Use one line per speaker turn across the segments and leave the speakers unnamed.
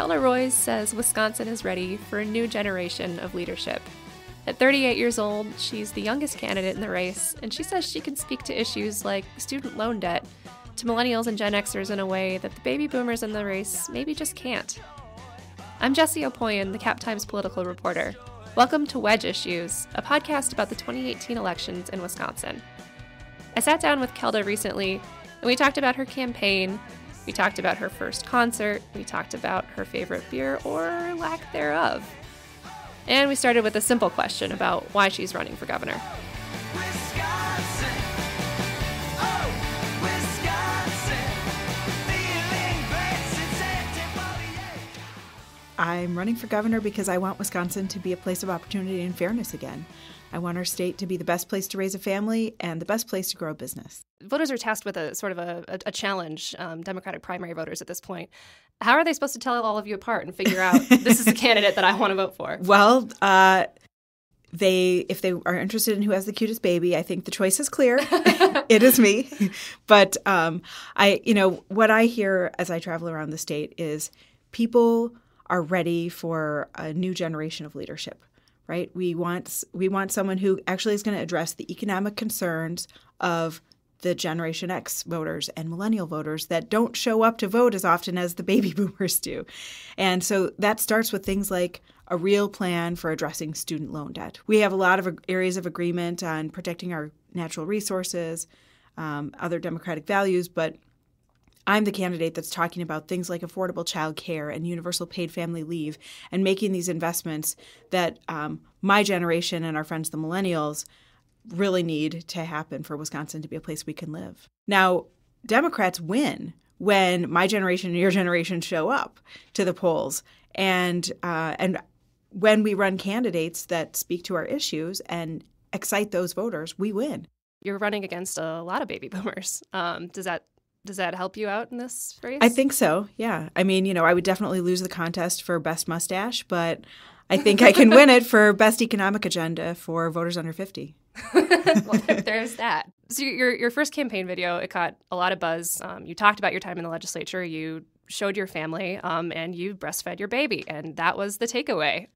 Kelda Royce says Wisconsin is ready for a new generation of leadership. At 38 years old, she's the youngest candidate in the race, and she says she can speak to issues like student loan debt to millennials and Gen Xers in a way that the baby boomers in the race maybe just can't. I'm Jessie Opoien, the Cap Times political reporter. Welcome to Wedge Issues, a podcast about the 2018 elections in Wisconsin. I sat down with Kelda recently, and we talked about her campaign, we talked about her first concert, we talked about her favorite beer or lack thereof. And we started with a simple question about why she's running for governor.
I'm running for governor because I want Wisconsin to be a place of opportunity and fairness again. I want our state to be the best place to raise a family and the best place to grow a business.
Voters are tasked with a sort of a challenge, Democratic primary voters at this point. How are they supposed to tell all of you apart and figure out this is the candidate that I want to vote for?
Well, if they are interested in who has the cutest baby, I think the choice is clear. It is me. But what I hear as I travel around the state is people are ready for a new generation of leadership. Right? We want someone who actually is going to address the economic concerns of the Generation X voters and millennial voters that don't show up to vote as often as the baby boomers do. And so that starts with things like a real plan for addressing student loan debt. We have a lot of areas of agreement on protecting our natural resources, other democratic values, but I'm the candidate that's talking about things like affordable child care and universal paid family leave and making these investments that my generation and our friends, the millennials, really need to happen for Wisconsin to be a place we can live. Now, Democrats win when my generation and your generation show up to the polls. And when we run candidates that speak to our issues and excite those voters, we win.
You're running against a lot of baby boomers. Does that help you out in this race?
I think so, yeah. I mean, I would definitely lose the contest for best mustache, but I think I can win it for best economic agenda for voters under 50.
Well, there's that. So your first campaign video, it caught a lot of buzz. You talked about your time in the legislature. You showed your family, and you breastfed your baby, and that was the takeaway.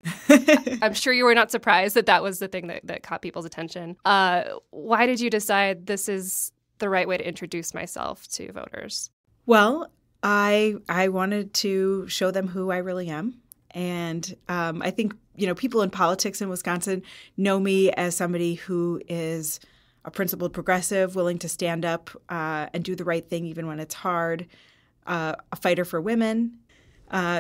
I'm sure you were not surprised that was the thing that caught people's attention. Why did you decide this is the right way to introduce myself to voters?
Well, I wanted to show them who I really am. And I think, people in politics in Wisconsin know me as somebody who is a principled progressive, willing to stand up and do the right thing even when it's hard, a fighter for women.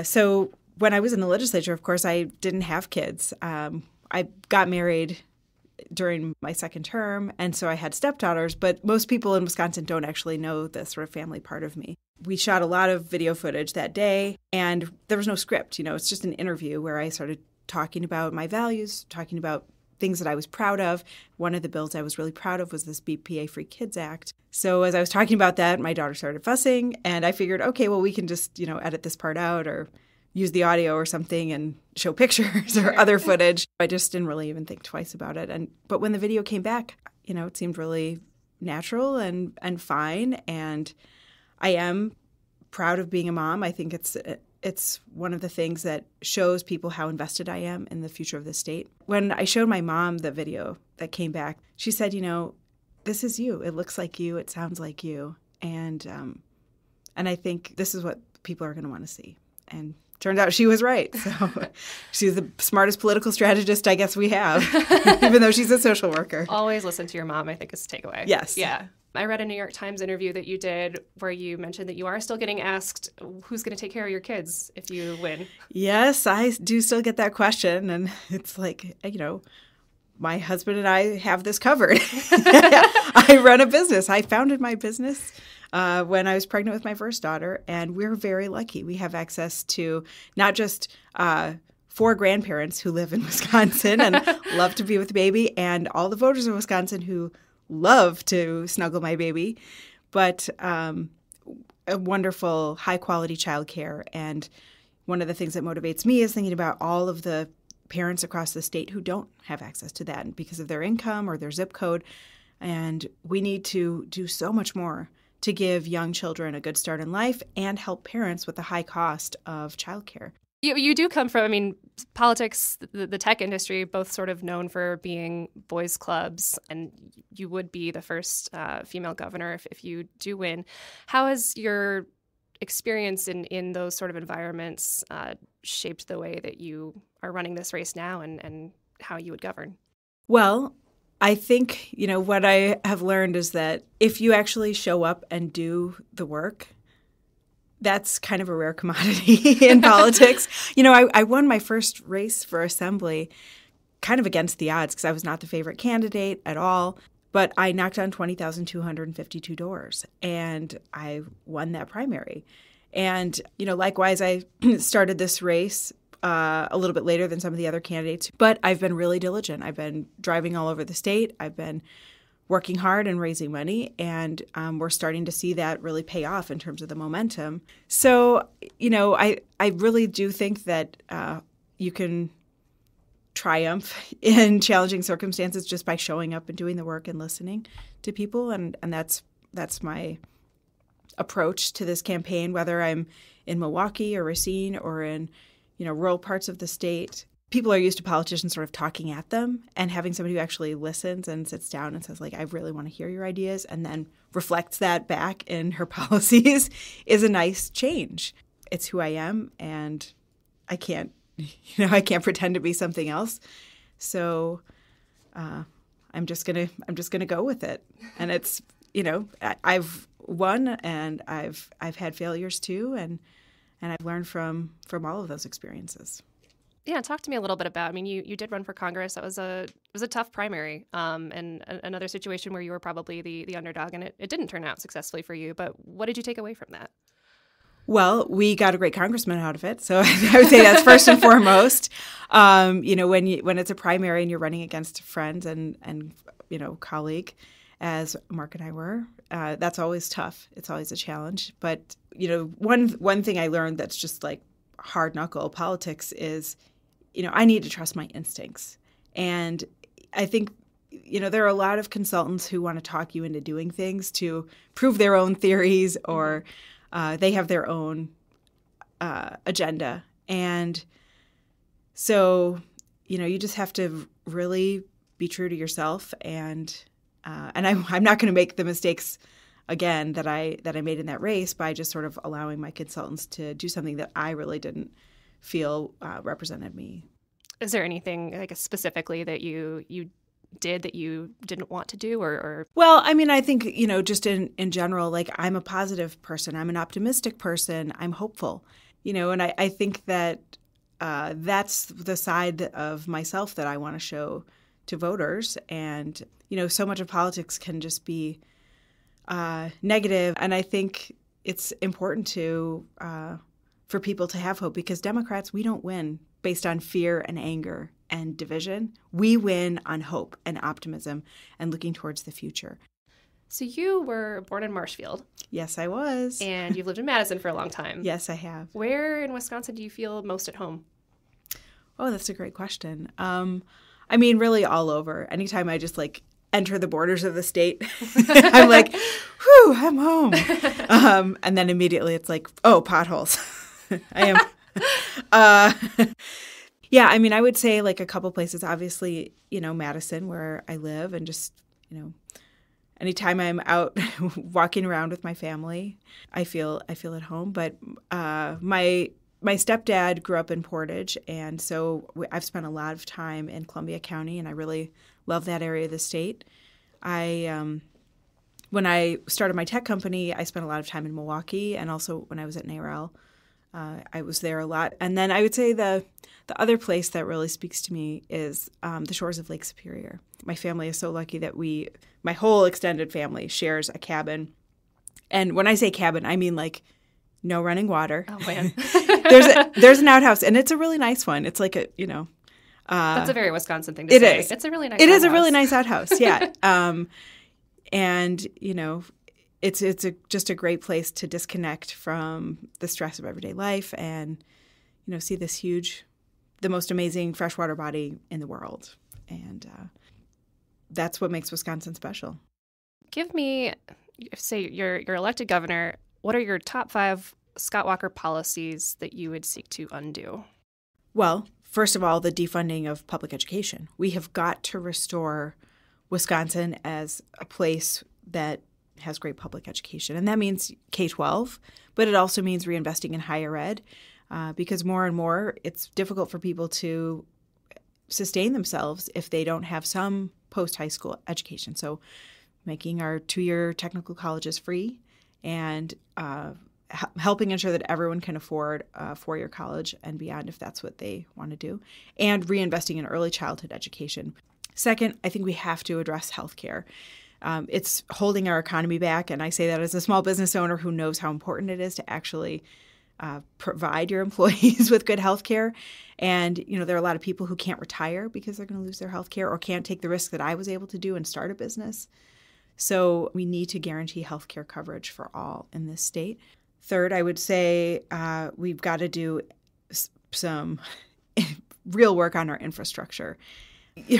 So when I was in the legislature, of course, I didn't have kids. I got married during my second term, and so I had stepdaughters, but most people in Wisconsin don't actually know the sort of family part of me. We shot a lot of video footage that day, and there was no script. It's just an interview where I started talking about my values, talking about things that I was proud of. One of the bills I was really proud of was this BPA-Free Kids Act. So as I was talking about that, my daughter started fussing, and I figured, okay, well, we can just, edit this part out or use the audio or something and show pictures or other footage. I just didn't really even think twice about it. But when the video came back, it seemed really natural and fine. And I am proud of being a mom. I think it's one of the things that shows people how invested I am in the future of the state. When I showed my mom the video that came back, she said, this is you. It looks like you. It sounds like you. And I think this is what people are going to want to see. And turned out she was right. So she's the smartest political strategist I guess we have, even though she's a social worker.
Always listen to your mom, I think, is the takeaway.
Yes.
Yeah. I read a New York Times interview that you did where you mentioned that you are still getting asked who's going to take care of your kids if you win.
Yes, I do still get that question. And it's like, my husband and I have this covered. I run a business. I founded my business when I was pregnant with my first daughter, and we're very lucky. We have access to not just 4 grandparents who live in Wisconsin and love to be with the baby, and all the voters in Wisconsin who love to snuggle my baby, but a wonderful, high-quality childcare. And one of the things that motivates me is thinking about all of the parents across the state who don't have access to that because of their income or their zip code. And we need to do so much more to give young children a good start in life and help parents with the high cost of childcare.
You do come from, I mean, politics, the tech industry, both sort of known for being boys' clubs, and you would be the first female governor if you do win. How has your experience in those sort of environments shaped the way that you are running this race now and how you would govern?
Well, I think, what I have learned is that if you actually show up and do the work, that's kind of a rare commodity in politics. I won my first race for assembly kind of against the odds because I was not the favorite candidate at all. But I knocked on 20,252 doors, and I won that primary. And, likewise, I started this race a little bit later than some of the other candidates. But I've been really diligent. I've been driving all over the state. I've been working hard and raising money, and we're starting to see that really pay off in terms of the momentum. So, I really do think that you can triumph in challenging circumstances just by showing up and doing the work and listening to people, and that's my approach to this campaign, whether I'm in Milwaukee or Racine or in rural parts of the state. People are used to politicians sort of talking at them, and having somebody who actually listens and sits down and says, I really want to hear your ideas, and then reflects that back in her policies is a nice change. It's who I am, and I can't pretend to be something else. So I'm just gonna go with it. And it's, I've won, and I've had failures too, and I've learned from all of those experiences.
Yeah, talk to me a little bit about, you did run for Congress. That was it was a tough primary, and another situation where you were probably the underdog, and it didn't turn out successfully for you. But what did you take away from that?
Well, we got a great congressman out of it, so I would say that's first and foremost. When it's a primary and you're running against friends and colleague, as Mark and I were, that's always tough. It's always a challenge. But one thing I learned that's just like hard knuckle politics is, I need to trust my instincts. And I think, there are a lot of consultants who want to talk you into doing things to prove their own theories, or they have their own agenda. And so, you just have to really be true to yourself. And I'm not going to make the mistakes again that I made in that race by just sort of allowing my consultants to do something that I really didn't feel represented me.
Is there anything specifically that you did that you didn't want to do, or? Well,
I think, just in general, I'm a positive person. I'm an optimistic person. I'm hopeful, and I think that that's the side of myself that I want to show to voters. And, so much of politics can just be negative. And I think it's important for people to have hope, because Democrats, we don't win based on fear and anger and division. We win on hope and optimism and looking towards the future.
So you were born in Marshfield.
Yes, I was.
And you've lived in Madison for a long time.
Yes, I have.
Where in Wisconsin do you feel most at home?
Oh, that's a great question. Really all over. Anytime I just enter the borders of the state, I'm like, whew, I'm home. And then immediately it's like, oh, potholes. I am. Yeah, I would say a couple places, obviously, Madison, where I live, and just, anytime I'm out walking around with my family, I feel at home. But my stepdad grew up in Portage, and so I've spent a lot of time in Columbia County, and I really love that area of the state. When I started my tech company, I spent a lot of time in Milwaukee, and also when I was at NARAL, I was there a lot. And then I would say the other place that really speaks to me is the shores of Lake Superior. My family is so lucky that my whole extended family shares a cabin. And when I say cabin, I mean no running water.
Oh, man.
There's an outhouse, and it's a really nice one. It's
that's a very Wisconsin thing to say.
It is.
It's a really nice
outhouse. It
is
a really nice outhouse, yeah. And, it's just a great place to disconnect from the stress of everyday life and, see the most amazing freshwater body in the world. And that's what makes Wisconsin special.
Give me say you're elected governor, what are your top 5 Scott Walker policies that you would seek to undo?
Well, first of all, the defunding of public education. We have got to restore Wisconsin as a place that has great public education. And that means K-12, but it also means reinvesting in higher ed because more and more it's difficult for people to sustain themselves if they don't have some post-high school education. So making our 2-year technical colleges free and helping ensure that everyone can afford a 4-year college and beyond if that's what they want to do, and reinvesting in early childhood education. Second, I think we have to address healthcare. It's holding our economy back, and I say that as a small business owner who knows how important it is to actually provide your employees with good health care. And, there are a lot of people who can't retire because they're going to lose their health care or can't take the risk that I was able to do and start a business. So we need to guarantee health care coverage for all in this state. Third, I would say we've got to do some real work on our infrastructure.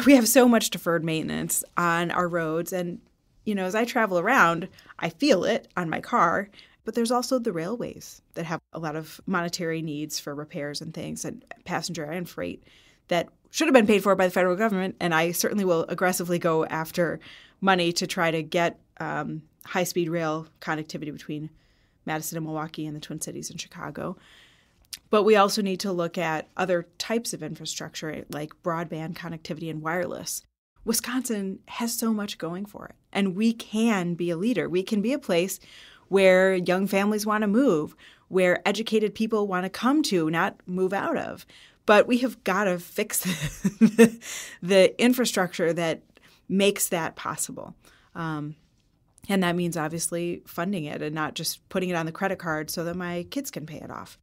We have so much deferred maintenance on our roads. And, as I travel around, I feel it on my car. But there's also the railways that have a lot of monetary needs for repairs and things, and passenger and freight that should have been paid for by the federal government. And I certainly will aggressively go after money to try to get high-speed rail connectivity between Madison and Milwaukee and the Twin Cities and Chicago. But we also need to look at other types of infrastructure like broadband connectivity and wireless. Wisconsin has so much going for it, and we can be a leader. We can be a place where young families want to move, where educated people want to come to, not move out of. But we have got to fix the infrastructure that makes that possible. And that means obviously funding it and not just putting it on the credit card so that my kids can pay it off.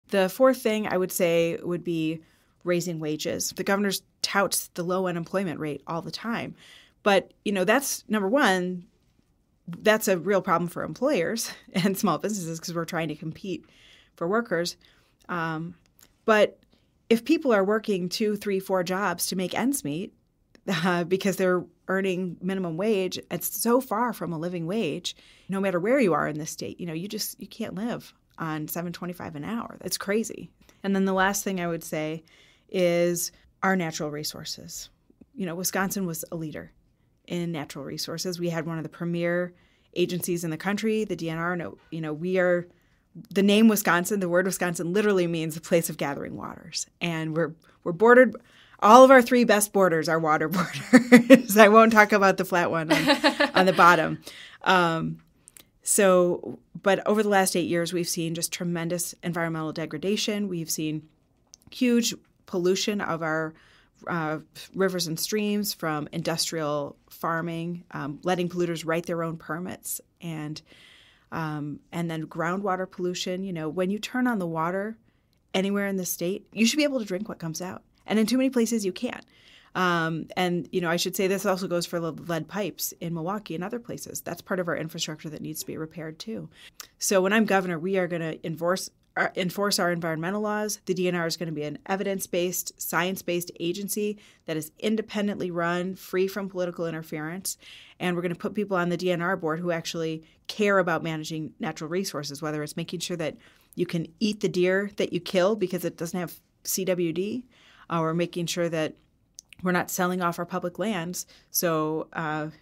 The fourth thing I would say would be raising wages. The governor touts the low unemployment rate all the time. But, that's number one. That's a real problem for employers and small businesses because we're trying to compete for workers. But if people are working 2, 3, 4 jobs to make ends meet because they're earning minimum wage, it's so far from a living wage, no matter where you are in this state, you can't live on $7.25 an hour. That's crazy. And then the last thing I would say is our natural resources. Wisconsin was a leader in natural resources. We had one of the premier agencies in the country, the DNR. We are the name Wisconsin. The word Wisconsin literally means the place of gathering waters, and we're bordered. All of our 3 best borders are water borders. I won't talk about the flat one on the bottom. But over the last 8 years, we've seen just tremendous environmental degradation. We've seen huge pollution of our rivers and streams from industrial farming, letting polluters write their own permits, and then groundwater pollution. When you turn on the water anywhere in the state, you should be able to drink what comes out. And in too many places, you can't. I should say this also goes for lead pipes in Milwaukee and other places. That's part of our infrastructure that needs to be repaired, too. So when I'm governor, we are going to enforce our environmental laws. The DNR is going to be an evidence-based, science-based agency that is independently run, free from political interference. And we're going to put people on the DNR board who actually care about managing natural resources, whether it's making sure that you can eat the deer that you kill because it doesn't have CWD, or making sure that we're not selling off our public lands so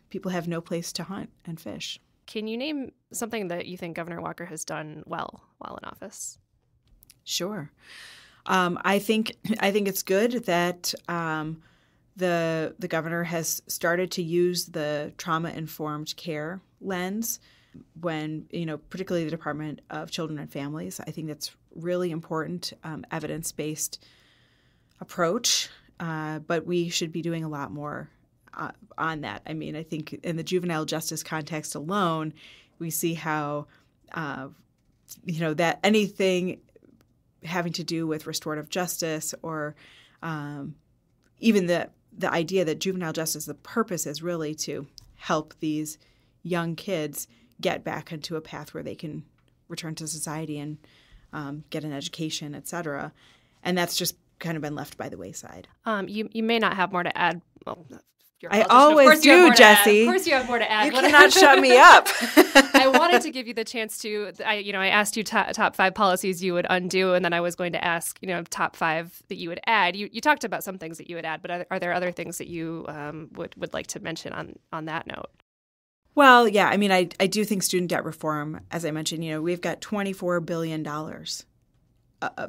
people have no place to hunt and fish.
Can you name something that you think Governor Walker has done well while in office?
Sure. I think it's good that the governor has started to use the trauma-informed care lens when, particularly the Department of Children and Families. I think that's really important, evidence-based approach, but we should be doing a lot more on that. I mean, I think in the juvenile justice context alone, we see how, that anything having to do with restorative justice or even the idea that juvenile justice, the purpose is really to help these young kids get back into a path where they can return to society and get an education, et cetera. And that's just kind of been left by the wayside.
You may not have more to add. Well, you're a
I
politician.
always do, Jessie.
Of course you have more to add.
You cannot shut me up.
I wanted to give you the chance to, I asked you top 5 policies you would undo, and then I was going to ask, top 5 that you would add. You talked about some things that you would add, but are there other things that you would like to mention on that note?
Well, yeah, I mean, I do think student debt reform, as I mentioned, we've got $24 billion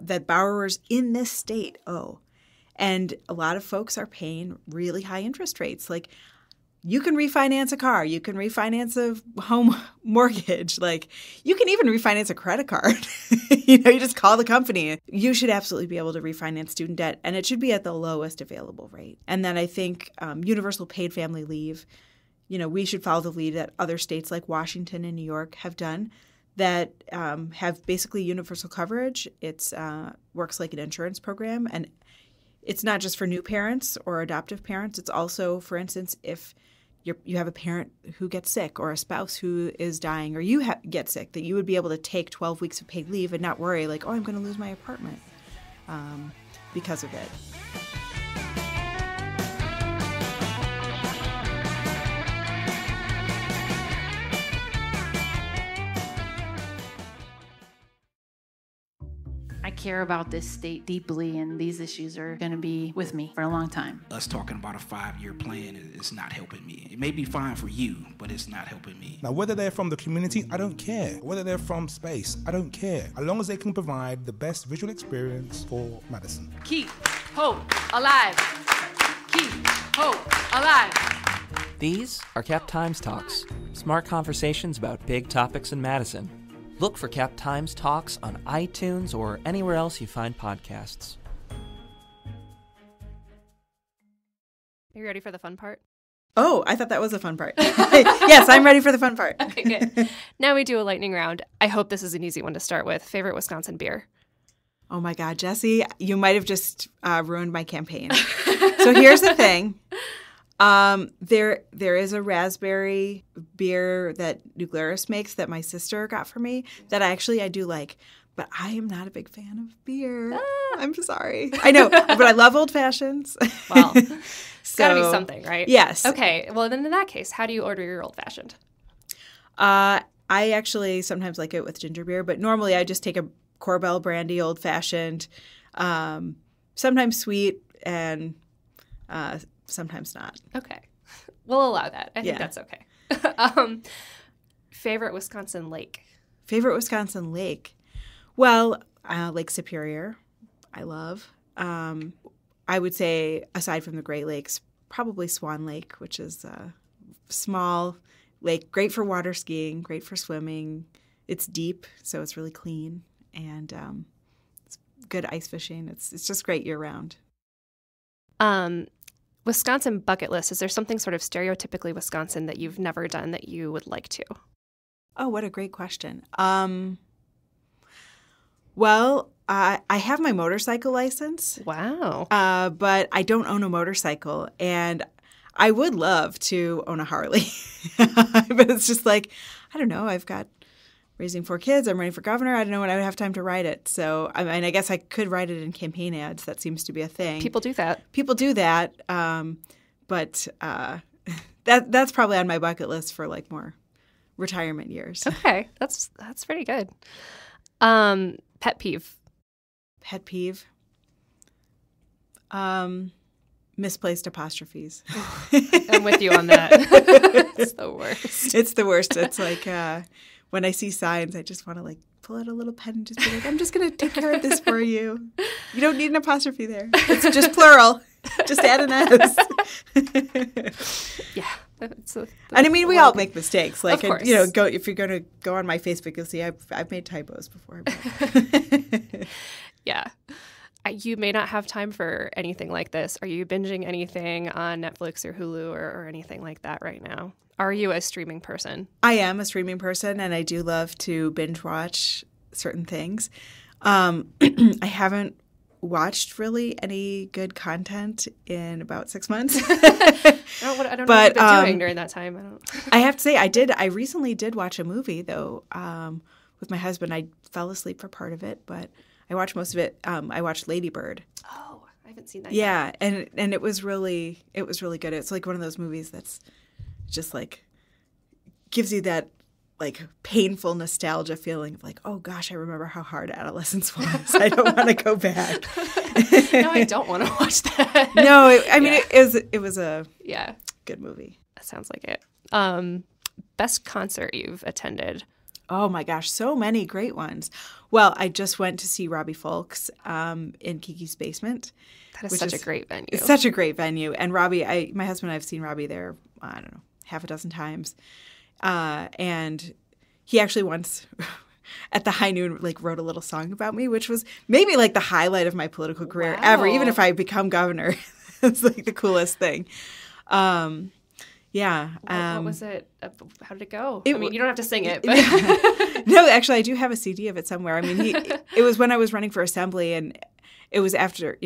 that borrowers in this state owe. And a lot of folks are paying really high interest rates. Like, you can refinance a car. You can refinance a home mortgage. Like, you can even refinance a credit card. You just call the company. You should absolutely be able to refinance student debt, and it should be at the lowest available rate. And then I think universal paid family leave. We should follow the lead that other states like Washington and New York have done that have basically universal coverage. It's works like an insurance program, and it's not just for new parents or adoptive parents. It's also, for instance, if you have a parent who gets sick or a spouse who is dying or you get sick, that you would be able to take 12 weeks of paid leave and not worry like, I'm going to lose my apartment because of it.
I care about this state deeply, and these issues are going to be with me for a long time.
Us talking about a 5-year plan is not helping me. It may be fine for you, but it's not helping me.
Now, whether they're from the community, I don't care. Whether they're from space, I don't care. As long as they can provide the best visual experience for Madison.
Keep hope alive. Keep hope alive.
These are Cap Times Talks, smart conversations about big topics in Madison. Look for Cap Times Talks on iTunes or anywhere else you find podcasts.
Are you ready for the fun part?
Oh, I thought that was a fun part. Yes, I'm ready for the fun part.
Okay, good. Now we do a lightning round. I hope this is an easy one to start with. Favorite Wisconsin beer?
Oh my God, Jessie, you might have just ruined my campaign. So here's the thing. There is a raspberry beer that Nuclearis makes that my sister got for me that I do like, but I am not a big fan of beer. I'm sorry. I know, but I love old fashions.
Well, it's got to be something, right?
Yes.
Okay. Well, then in that case, how do you order your old fashioned?
I actually sometimes like it with ginger beer, but normally I just take a Korbel brandy old fashioned, sometimes sweet and sometimes not.
Okay. We'll allow that. I think that's okay. Favorite Wisconsin lake?
Favorite Wisconsin lake? Well, Lake Superior, I love. I would say, aside from the Great Lakes, probably Swan Lake, which is a small lake, great for water skiing, great for swimming. It's deep, so it's really clean, and it's good ice fishing. It's just great year-round.
Wisconsin bucket list. Is there something sort of stereotypically Wisconsin that you've never done that you would like to?
Oh, what a great question. Well, I have my motorcycle license.
Wow.
But I don't own a motorcycle, and I would love to own a Harley. But it's just like, I don't know. I've got raising 4 kids. I'm running for governor. I don't know when I would have time to ride it. So, I mean, I guess I could write it in campaign ads. That seems to be a thing.
People do that.
But that's probably on my bucket list for like more retirement years.
Okay. That's pretty good. Pet peeve.
Pet peeve. Misplaced apostrophes.
I'm with you on that. It's the worst.
It's the worst. It's like when I see signs, I just want to like pull out a little pen and just be like, I'm just going to take care of this for you. You don't need an apostrophe there. It's just plural. Just add an S.
Yeah.
And I mean, we all make mistakes. Like, if you're going to go on my Facebook, you'll see I've made typos before.
Yeah. You may not have time for anything like this. Are you binging anything on Netflix or Hulu or anything like that right now? Are you a streaming person?
I am a streaming person, and I do love to binge watch certain things. I haven't watched really any good content in about 6 months.
I don't know what you've been doing during that time.
I have to say, I recently did watch a movie, though, with my husband. I fell asleep for part of it, but I watched most of it. I watched Lady Bird.
Oh. I haven't seen that yet.
Yeah, and it was really good. It's like one of those movies that's just like gives you that like painful nostalgia feeling of like, oh gosh, I remember how hard adolescence was. I don't want to go back.
No, I don't want to watch that.
No, it was a good movie.
That sounds like it. Best concert you've attended?
Oh my gosh, so many great ones. Well, I just went to see Robbie Fulks in Kiki's Basement.
That is such a great venue.
It's such a great venue. And Robbie, my husband and I have seen Robbie there, I don't know, half a dozen times. And he actually once at the high noon like wrote a little song about me, which was maybe like the highlight of my political career ever. Even if I become governor, it's like the coolest thing. Yeah.
What was it? How did it go? I mean, you don't have to sing it. But.
No, actually, I do have a CD of it somewhere. I mean, it was when I was running for assembly, and it was after,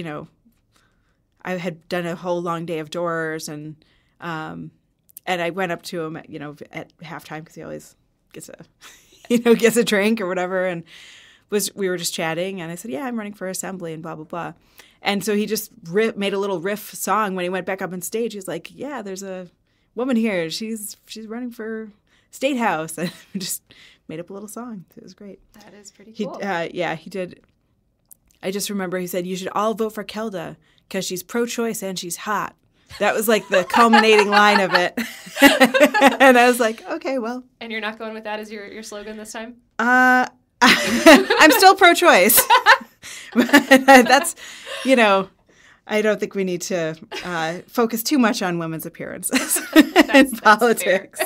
I had done a whole long day of doors, and I went up to him, at halftime because he always gets a drink or whatever, and we were just chatting, and I said, yeah, I'm running for assembly, and blah, blah, blah. And so he just made a little riff song when he went back up on stage. He's like, yeah, there's a woman here. She's running for State House. And we just made up a little song. It was great.
That is pretty cool.
He did. I just remember he said, you should all vote for Kelda because she's pro-choice and she's hot. That was like the culminating line of it. And I was like, okay, well.
And you're not going with that as your slogan this time?
I'm still pro-choice. That's, I don't think we need to focus too much on women's appearances in politics.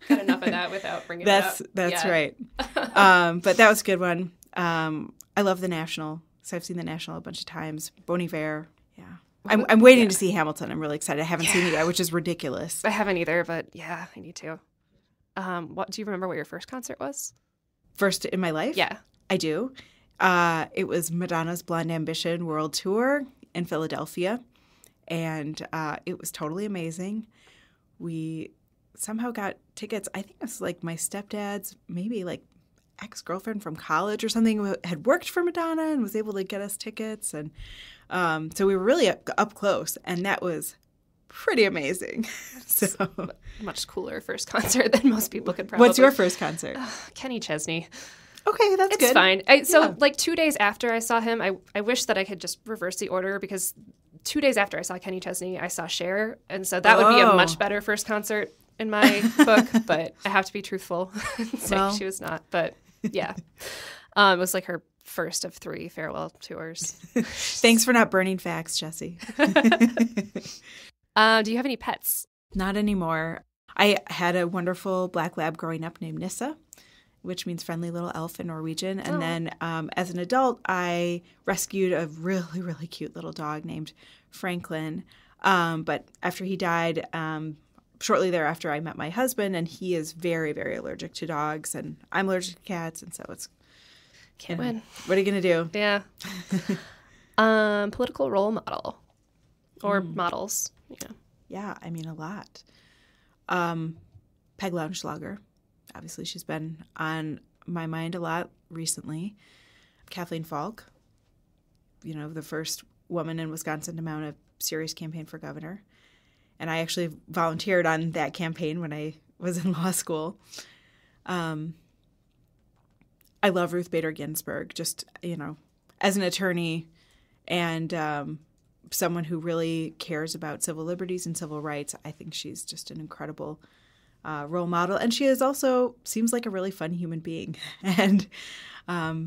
Got enough of that without bringing it up.
That's right. But that was a good one. I love the National. So I've seen the National a bunch of times. Bon Iver. Yeah. I'm waiting to see Hamilton. I'm really excited. I haven't seen it yet, which is ridiculous.
I haven't either, but yeah, I need to. Do you remember what your first concert was?
First in my life?
Yeah.
I do. It was Madonna's Blonde Ambition World Tour in Philadelphia, and it was totally amazing. We somehow got tickets. I think it was like my stepdad's maybe like ex-girlfriend from college or something who had worked for Madonna and was able to get us tickets, and so we were really up close, and that was pretty amazing. So
much cooler first concert than most people could probably.
What's your first concert?
Kenny Chesney.
Okay, that's good.
It's fine. Like 2 days after I saw him, I wish that I could just reverse the order because 2 days after I saw Kenny Chesney, I saw Cher. And so that would be a much better first concert in my book. But I have to be truthful and say she was not. But yeah, it was like her first of 3 farewell tours.
Thanks for not burning facts, Jessie.
Do you have any pets?
Not anymore. I had a wonderful black lab growing up named Nissa, which means friendly little elf in Norwegian. And then as an adult, I rescued a really, really cute little dog named Franklin. But after he died, shortly thereafter, I met my husband, and he is very, very allergic to dogs, and I'm allergic to cats, and so it's...
Can't win.
What are you going to do?
Yeah. Political role model or models. Yeah.
Yeah, I mean, a lot. Peg Launschlager. Obviously, she's been on my mind a lot recently. Kathleen Falk, the first woman in Wisconsin to mount a serious campaign for governor. And I actually volunteered on that campaign when I was in law school. I love Ruth Bader Ginsburg, just, as an attorney and someone who really cares about civil liberties and civil rights. I think she's just an incredible role model. And she seems like a really fun human being. And, I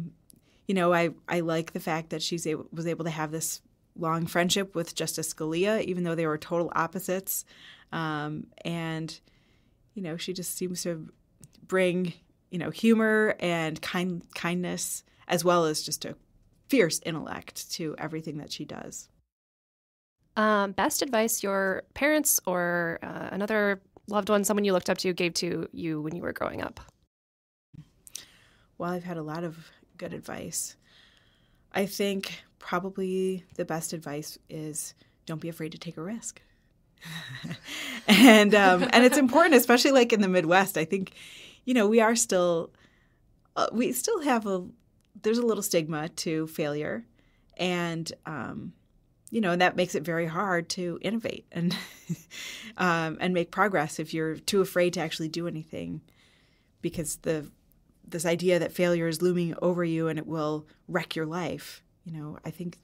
like the fact that she was able to have this long friendship with Justice Scalia, even though they were total opposites. And, she just seems to bring, humor and kindness, as well as just a fierce intellect to everything that she does.
Best advice your parents or another loved one, someone you looked up to, gave to you when you were growing up?
Well, I've had a lot of good advice. I think probably the best advice is don't be afraid to take a risk. and it's important, especially like in the Midwest. I think, we still have there's a little stigma to failure. And, and that makes it very hard to innovate and make progress if you're too afraid to actually do anything, because this idea that failure is looming over you and it will wreck your life. I think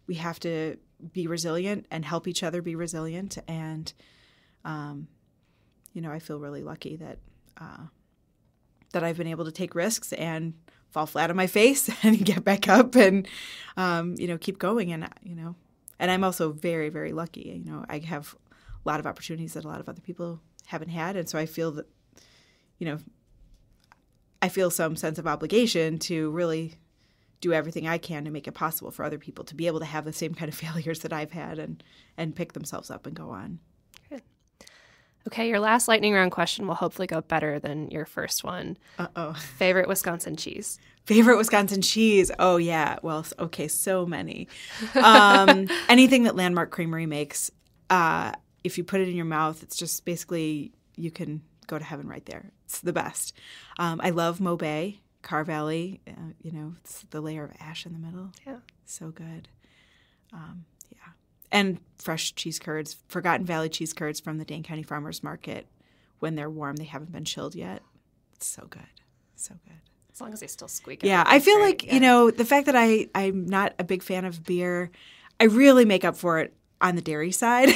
we have to be resilient and help each other be resilient. And, I feel really lucky that I've been able to take risks and fall flat on my face and get back up and, keep going. And, and I'm also very, very lucky. I have a lot of opportunities that a lot of other people haven't had. And so I feel that, I feel some sense of obligation to really do everything I can to make it possible for other people to be able to have the same kind of failures that I've had and pick themselves up and go on.
Good. Okay, your last lightning round question will hopefully go better than your first one.
Uh-oh.
Favorite Wisconsin cheese?
Favorite Wisconsin cheese? Oh, yeah. Well, okay, so many. Anything that Landmark Creamery makes, if you put it in your mouth, it's just basically you can go to heaven right there. It's the best. I love Mobay, Car Valley. It's the layer of ash in the middle.
Yeah.
So good. Yeah. And fresh cheese curds, Forgotten Valley cheese curds from the Dane County Farmers Market. When they're warm, they haven't been chilled yet. It's so good. So good.
As long as they still squeak.
Yeah. I feel like, the fact that I'm not a big fan of beer, I really make up for it on the dairy side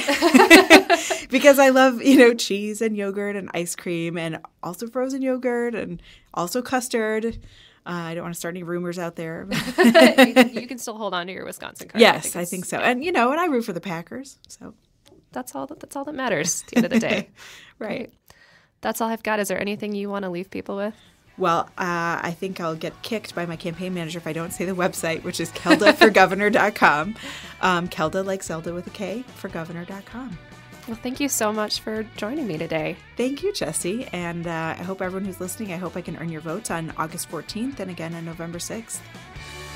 because I love, cheese and yogurt and ice cream and also frozen yogurt and also custard. I don't want to start any rumors out there.
You can still hold on to your Wisconsin card.
Yes, I think so. And, and I root for the Packers. So
that's all that matters at the end of the day.
Right.
Great. That's all I've got. Is there anything you want to leave people with?
Well, I think I'll get kicked by my campaign manager if I don't say the website, which is keldaforgovernor.com. Kelda like Zelda with a K for governor.com.
Well, thank you so much for joining me today.
Thank you, Jessie. And I hope everyone who's listening, I hope I can earn your votes on August 14th and again on November 6th.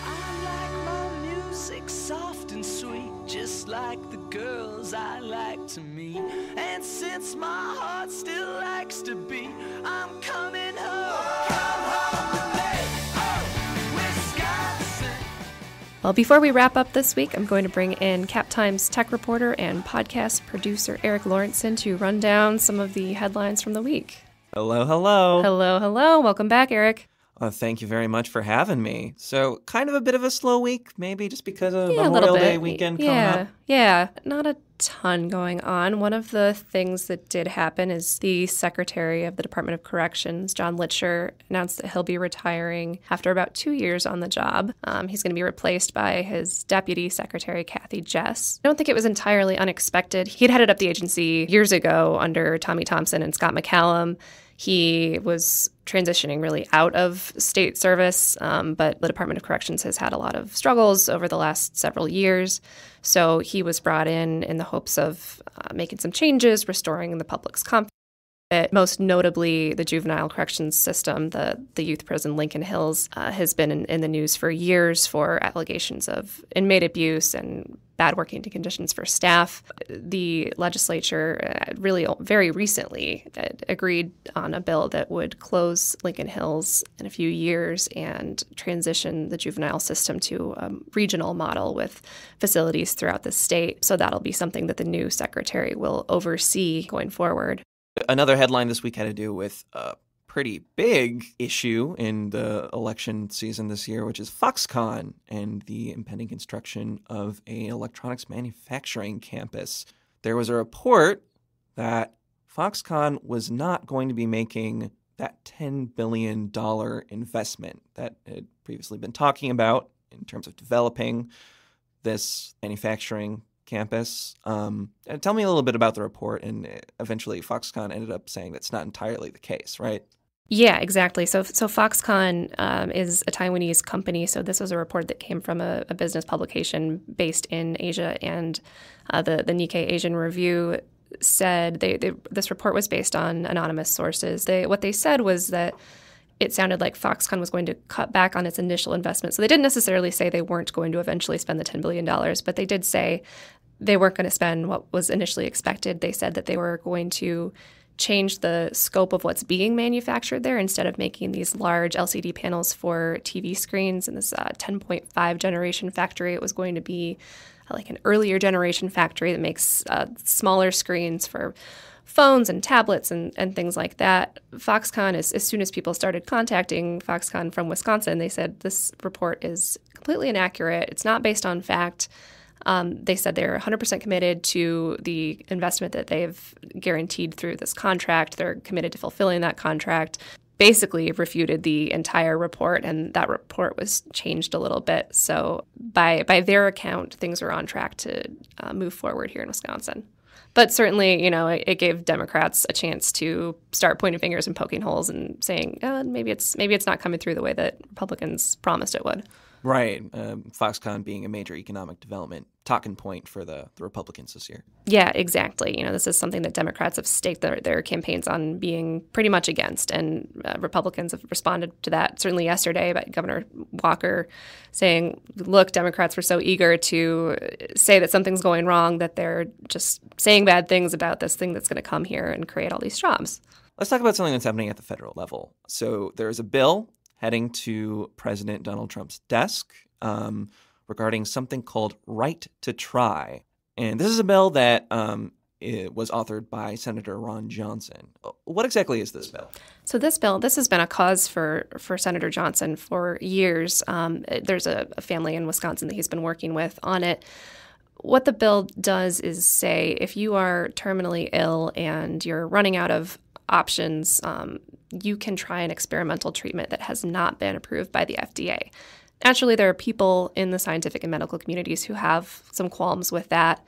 I like my music soft and sweet, just like the girls I like to meet. And since my heart still likes to beat, I'm coming home. Come home with me, oh, Wisconsin.
Well, before we wrap up this week, I'm going to bring in Cap Times tech reporter and podcast producer Eric Lawrenson to run down some of the headlines from the week.
Hello, hello.
Hello, hello. Welcome back, Eric.
Thank you very much for having me. So kind of a bit of a slow week, maybe just because of
a
Memorial
little bit.
Day weekend coming up.
Yeah, not a ton going on. One of the things that did happen is the Secretary of the Department of Corrections, John Litcher, announced that he'll be retiring after about 2 years on the job. He's going to be replaced by his Deputy Secretary, Kathy Jess. I don't think it was entirely unexpected. He'd headed up the agency years ago under Tommy Thompson and Scott McCallum. He was transitioning really out of state service, but the Department of Corrections has had a lot of struggles over the last several years. So he was brought in the hopes of making some changes, restoring the public's confidence. Most notably, the juvenile corrections system, the youth prison Lincoln Hills, has been in the news for years for allegations of inmate abuse and bad working conditions for staff. The legislature really very recently agreed on a bill that would close Lincoln Hills in a few years and transition the juvenile system to a regional model with facilities throughout the state. So that'll be something that the new secretary will oversee going forward.
Another headline this week had to do with a pretty big issue in the election season this year, which is Foxconn and the impending construction of an electronics manufacturing campus. There was a report that Foxconn was not going to be making that $10 billion investment that had previously been talking about in terms of developing this manufacturing campus. Tell me a little bit about the report, and eventually Foxconn ended up saying that's not entirely the case, right?
Yeah, exactly. So Foxconn is a Taiwanese company. So this was a report that came from a business publication based in Asia, and the Nikkei Asian Review said this report was based on anonymous sources. What they said was that it sounded like Foxconn was going to cut back on its initial investment. So they didn't necessarily say they weren't going to eventually spend the $10 billion, but they did say they weren't going to spend what was initially expected. They said that they were going to changed the scope of what's being manufactured there. Instead of making these large LCD panels for TV screens in this 10.5 generation factory, it was going to be like an earlier generation factory that makes smaller screens for phones and tablets and things like that. Foxconn, as soon as people started contacting Foxconn from Wisconsin, they said this report is completely inaccurate. It's not based on fact. They said they're 100% committed to the investment that they've guaranteed through this contract. They're committed to fulfilling that contract. Basically refuted the entire report, and that report was changed a little bit. So by their account, things are on track to move forward here in Wisconsin. But certainly, it gave Democrats a chance to start pointing fingers and poking holes and saying, maybe it's not coming through the way that Republicans promised it would.
Right. Foxconn being a major economic development talking point for the Republicans this year.
Yeah, exactly. This is something that Democrats have staked their campaigns on being pretty much against, and Republicans have responded to that certainly yesterday by Governor Walker saying, look, Democrats were so eager to say that something's going wrong that they're just saying bad things about this thing that's going to come here and create all these jobs.
Let's talk about something that's happening at the federal level. So there's a bill heading to President Donald Trump's desk regarding something called Right to Try. And this is a bill that it was authored by Senator Ron Johnson. What exactly is this bill?
So this has been a cause for Senator Johnson for years. There's a family in Wisconsin that he's been working with on it. What the bill does is say if you are terminally ill and you're running out of options, you can try an experimental treatment that has not been approved by the FDA. Naturally, there are people in the scientific and medical communities who have some qualms with that.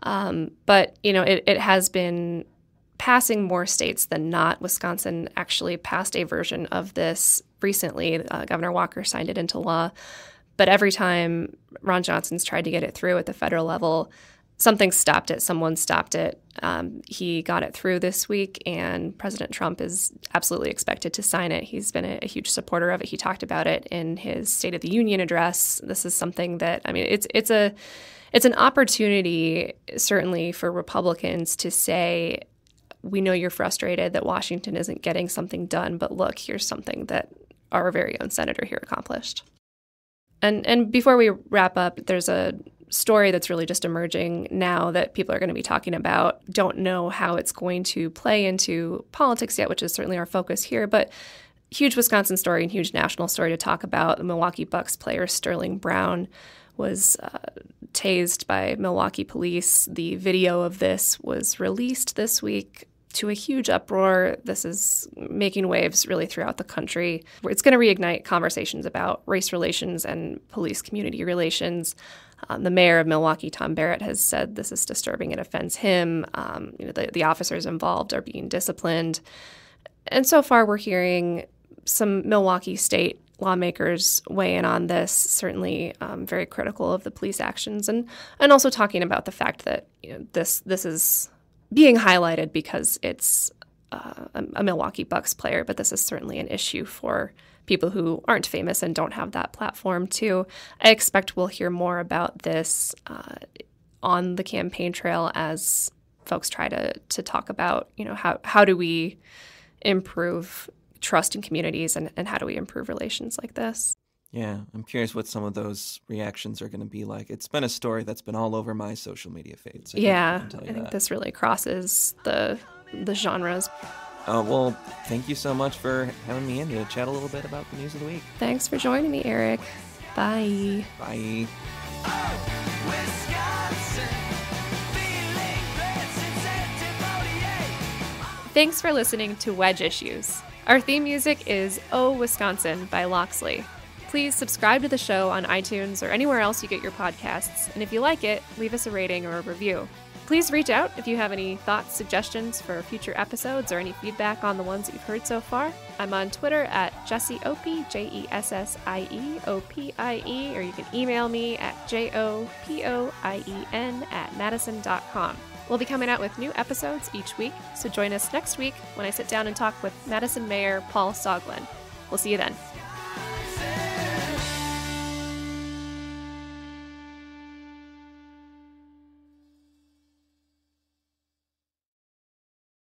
But, it has been passing more states than not. Wisconsin actually passed a version of this recently. Governor Walker signed it into law. But every time Ron Johnson's tried to get it through at the federal level, something stopped it. Someone stopped it. He got it through this week, and President Trump is absolutely expected to sign it. He's been a huge supporter of it. He talked about it in his State of the Union address. This is something that, it's an opportunity, certainly, for Republicans to say, we know you're frustrated that Washington isn't getting something done, but look, here's something that our very own senator here accomplished. And before we wrap up, there's a story that's really just emerging now that people are going to be talking about. Don't know how it's going to play into politics yet, which is certainly our focus here, but huge Wisconsin story and huge national story to talk about. The Milwaukee Bucks player Sterling Brown was tased by Milwaukee police. The video of this was released this week to a huge uproar. This is making waves really throughout the country. It's going to reignite conversations about race relations and police-community relations. The mayor of Milwaukee, Tom Barrett, has said this is disturbing. It offends him. The officers involved are being disciplined. And so far, we're hearing some Milwaukee state lawmakers weigh in on this, certainly very critical of the police actions, and also talking about the fact that this is being highlighted because it's a Milwaukee Bucks player, but this is certainly an issue for people who aren't famous and don't have that platform too. I expect we'll hear more about this on the campaign trail as folks try to talk about, how do we improve trust in communities and how do we improve relations like this?
Yeah, I'm curious what some of those reactions are going to be like. It's been a story that's been all over my social media feeds.
I think this really crosses the genres.
Well, thank you so much for having me in to chat a little bit about the news of the week.
Thanks for joining me, Eric. Bye.
Bye.
Thanks for listening to Wedge Issues. Our theme music is Oh Wisconsin by Loxley. Please subscribe to the show on iTunes or anywhere else you get your podcasts, and if you like it, leave us a rating or a review. Please reach out if you have any thoughts, suggestions for future episodes, or any feedback on the ones that you've heard so far. I'm on Twitter at Jessie Opie, JessieOpie, or you can email me at jopoien@madison.com. We'll be coming out with new episodes each week, so join us next week when I sit down and talk with Madison Mayor Paul Soglin. We'll see you then.